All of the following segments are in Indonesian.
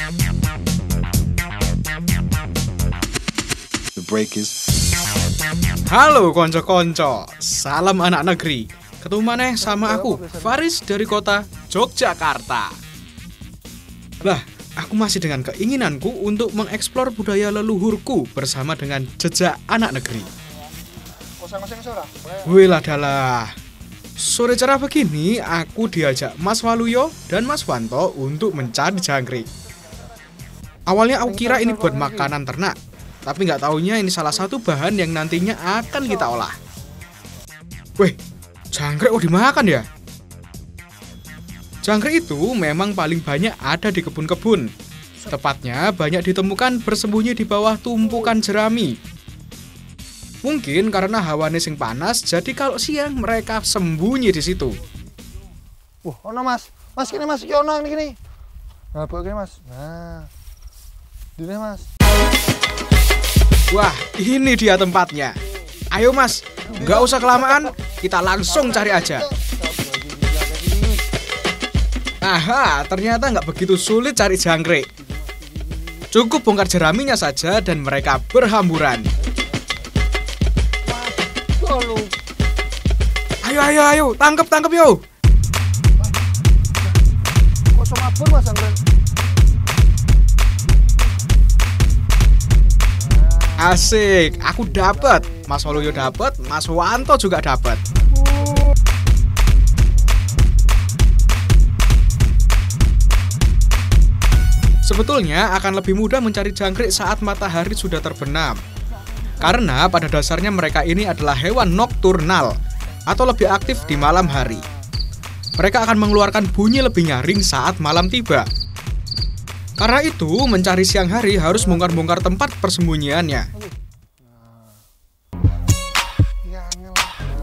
The break is. Halo konco-konco, salam anak negeri. Ketemu maneh sama aku, Faris dari kota Yogyakarta. Lah, aku masih dengan keinginanku untuk mengeksplor budaya leluhurku bersama dengan jejak anak negeri. Wih lah dalah. Sore cerah begini, aku diajak Mas Waluyo dan Mas Wanto untuk mencari jangkrik. Awalnya aku kira ini buat makanan ternak, tapi nggak taunya ini salah satu bahan yang nantinya akan kita olah. Wih, jangkrik dimakan ya? Jangkrik itu memang paling banyak ada di kebun-kebun. Tepatnya banyak ditemukan bersembunyi di bawah tumpukan jerami. Mungkin karena hawane sing panas, jadi kalau siang mereka sembunyi di situ. Ono mas, kini mas, ono ini gini. Nah, buat gini mas. Nah, dini mas. Wah, ini dia tempatnya. Ayo mas, nggak usah kelamaan, kita langsung cari aja. Aha, ternyata nggak begitu sulit cari jangkrik. Cukup bongkar jeraminya saja dan mereka berhamburan. Ayo, tangkep yo. Kok semapur mas jangkrik? Asik, aku dapat. Mas Waluyo dapat, Mas Wanto juga dapat. Sebetulnya akan lebih mudah mencari jangkrik saat matahari sudah terbenam. Karena pada dasarnya mereka ini adalah hewan nokturnal atau lebih aktif di malam hari. Mereka akan mengeluarkan bunyi lebih nyaring saat malam tiba. Karena itu, mencari siang hari harus bongkar-bongkar tempat persembunyiannya.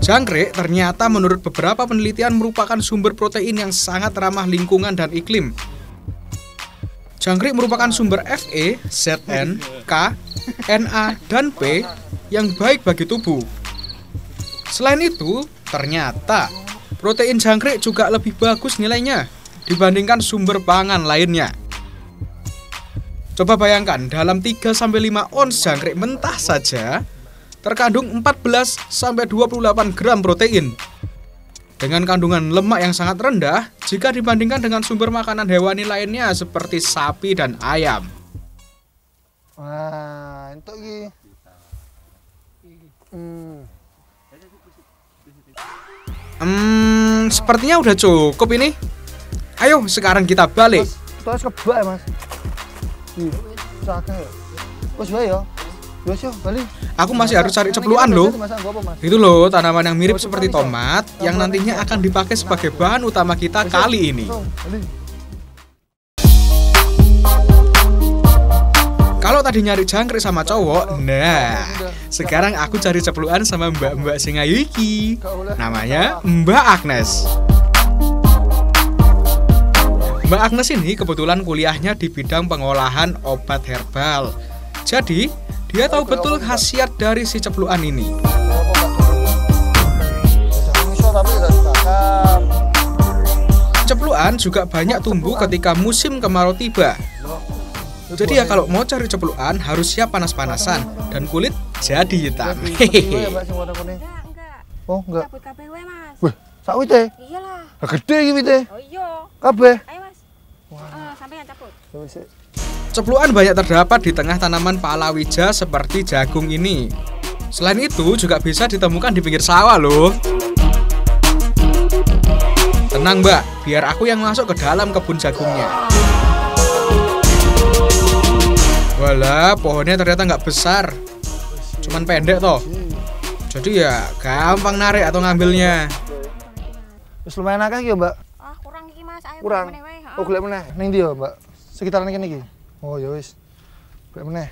Jangkrik ternyata menurut beberapa penelitian merupakan sumber protein yang sangat ramah lingkungan dan iklim. Jangkrik merupakan sumber Fe, Zn, K, Na, dan P yang baik bagi tubuh. Selain itu, ternyata protein jangkrik juga lebih bagus nilainya dibandingkan sumber pangan lainnya. Coba bayangkan, dalam 3-5 ons jangkrik mentah saja terkandung 14-28 gram protein. Dengan kandungan lemak yang sangat rendah jika dibandingkan dengan sumber makanan hewani lainnya seperti sapi dan ayam. Wah, itu iki. Sepertinya udah cukup ini. Ayo sekarang kita balik. Terus kebak ya mas. Wes wae ya. Wes yo balik. Aku masih harus cari cepluan loh. Itu loh tanaman yang mirip seperti tomat yang nantinya akan dipakai sebagai bahan utama kita kali ini. Kalau tadi nyari jangkrik sama cowok, nah sekarang aku cari cepluan sama mbak-mbak sing ayu iki. Namanya Mbak Agnes. Mbak Agnes ini kebetulan kuliahnya di bidang pengolahan obat herbal. Jadi, dia tahu betul khasiat dari si cepluan ini. Cepluan juga banyak tumbuh ketika musim kemarau tiba. Jadi ya kalau mau cari cepluan harus siap panas-panasan dan kulit jadi hitam. Hehehe. Oh, enggak. Cabut kabeh wae, Mas. Wih, sak wite. Iyalah. Gede iki wite. Oh iya. Kabeh. Ayo, Mas. Sampai yang cabut. Cepluan banyak terdapat di tengah tanaman palawija seperti jagung ini. Selain itu juga bisa ditemukan di pinggir sawah loh. Tenang mbak, biar aku yang masuk ke dalam kebun jagungnya. Walah, pohonnya ternyata nggak besar, cuman pendek toh. Jadi ya gampang narik atau ngambilnya. Wis lumayan akeh iki, Mbak. Kurang iki, Mas. Ayo Kurang. meneh wae. Oh, golek meneh. Ning ndi ya, Mbak? Sekitaran kene iki. Oh, ya wis. Golek meneh.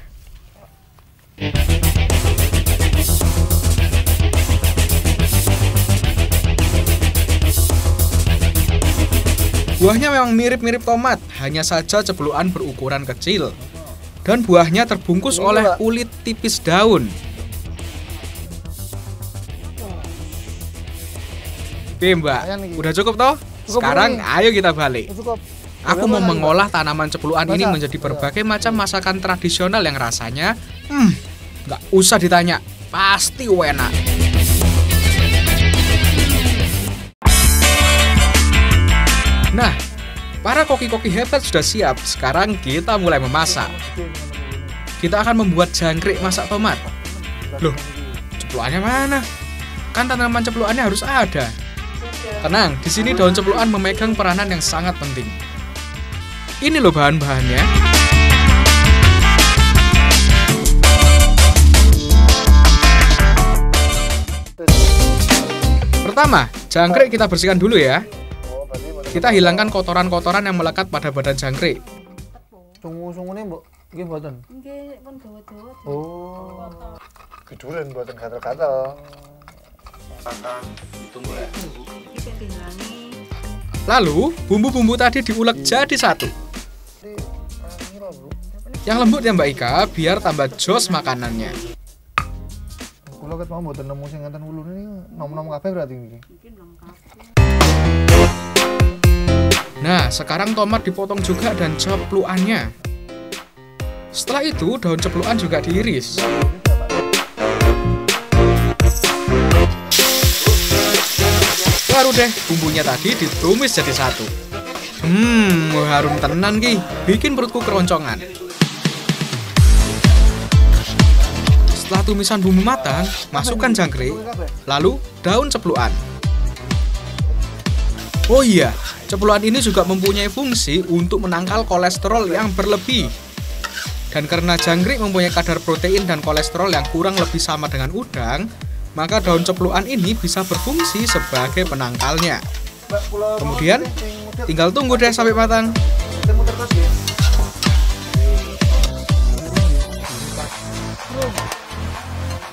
Buahnya memang mirip-mirip tomat, hanya saja cepluan berukuran kecil. Dan buahnya terbungkus oleh kulit tipis daun. Oke mbak, udah cukup toh? Sekarang ayo kita balik. Cukup. Aku mau mengolah tanaman ceplukan ini menjadi berbagai macam masakan tradisional yang rasanya nggak usah ditanya, pasti enak. Nah, para koki-koki hebat sudah siap. Sekarang kita mulai memasak. Kita akan membuat jangkrik masak tomat. Loh, ceplukannya mana? Kan tanaman ceplukannya harus ada. Tenang, di sini daun ceplukan memegang peranan yang sangat penting. Ini loh bahan-bahannya. Pertama, jangkrik kita bersihkan dulu ya. Kita hilangkan kotoran-kotoran yang melekat pada badan jangkrik. Sungu-sungune mbok nggih mboten. Nggih, pun dawa-dawa. Oh. Keduren mboten gatel-gatel. Iki dihilangi. Lalu, bumbu-bumbu tadi diulek jadi satu. Yang lembut ya Mbak Ika, biar tambah jos makanannya. Kula ket mau mboten nemu sing ngenten ulune iki nom-nom kabeh berarti iki. Nah, sekarang tomat dipotong juga dan ceplukannya. Setelah itu, daun ceplukan juga diiris. Baru deh, bumbunya tadi ditumis jadi satu. Harum tenan ki, bikin perutku keroncongan. Setelah tumisan bumbu matang, masukkan jangkrik, lalu daun ceplukan. Oh iya, ceplukan ini juga mempunyai fungsi untuk menangkal kolesterol yang berlebih. Dan karena jangkrik mempunyai kadar protein dan kolesterol yang kurang lebih sama dengan udang, maka daun ceplukan ini bisa berfungsi sebagai penangkalnya. Kemudian, tinggal tunggu deh sampai matang.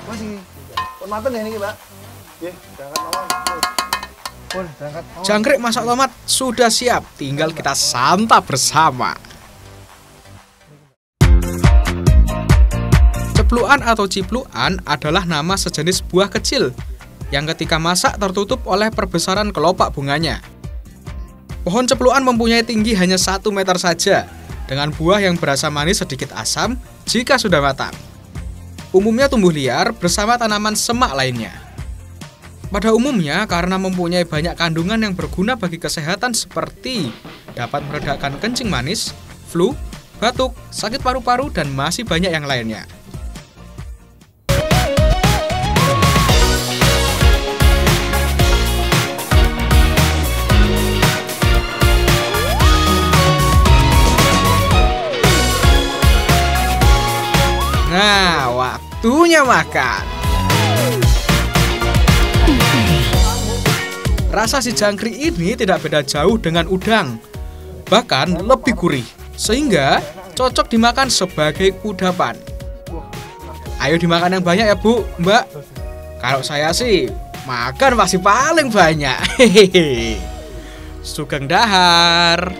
Masih mateng ya ini, Mbak. Nggih, berangkat mawon. Jangkrik masak tomat sudah siap, tinggal kita santap bersama. Ceplukan atau ciplukan adalah nama sejenis buah kecil yang ketika masak tertutup oleh perbesaran kelopak bunganya. Pohon ceplukan mempunyai tinggi hanya 1 meter saja, dengan buah yang berasa manis sedikit asam jika sudah matang. Umumnya tumbuh liar bersama tanaman semak lainnya. Pada umumnya, karena mempunyai banyak kandungan yang berguna bagi kesehatan seperti dapat meredakan kencing manis, flu, batuk, sakit paru-paru, dan masih banyak yang lainnya. Nah, waktunya makan. Rasa si jangkrik ini tidak beda jauh dengan udang, bahkan lebih gurih, sehingga cocok dimakan sebagai kudapan. Ayo dimakan yang banyak ya Bu, Mbak. Kalau saya sih, makan pasti paling banyak. Sugeng dahar.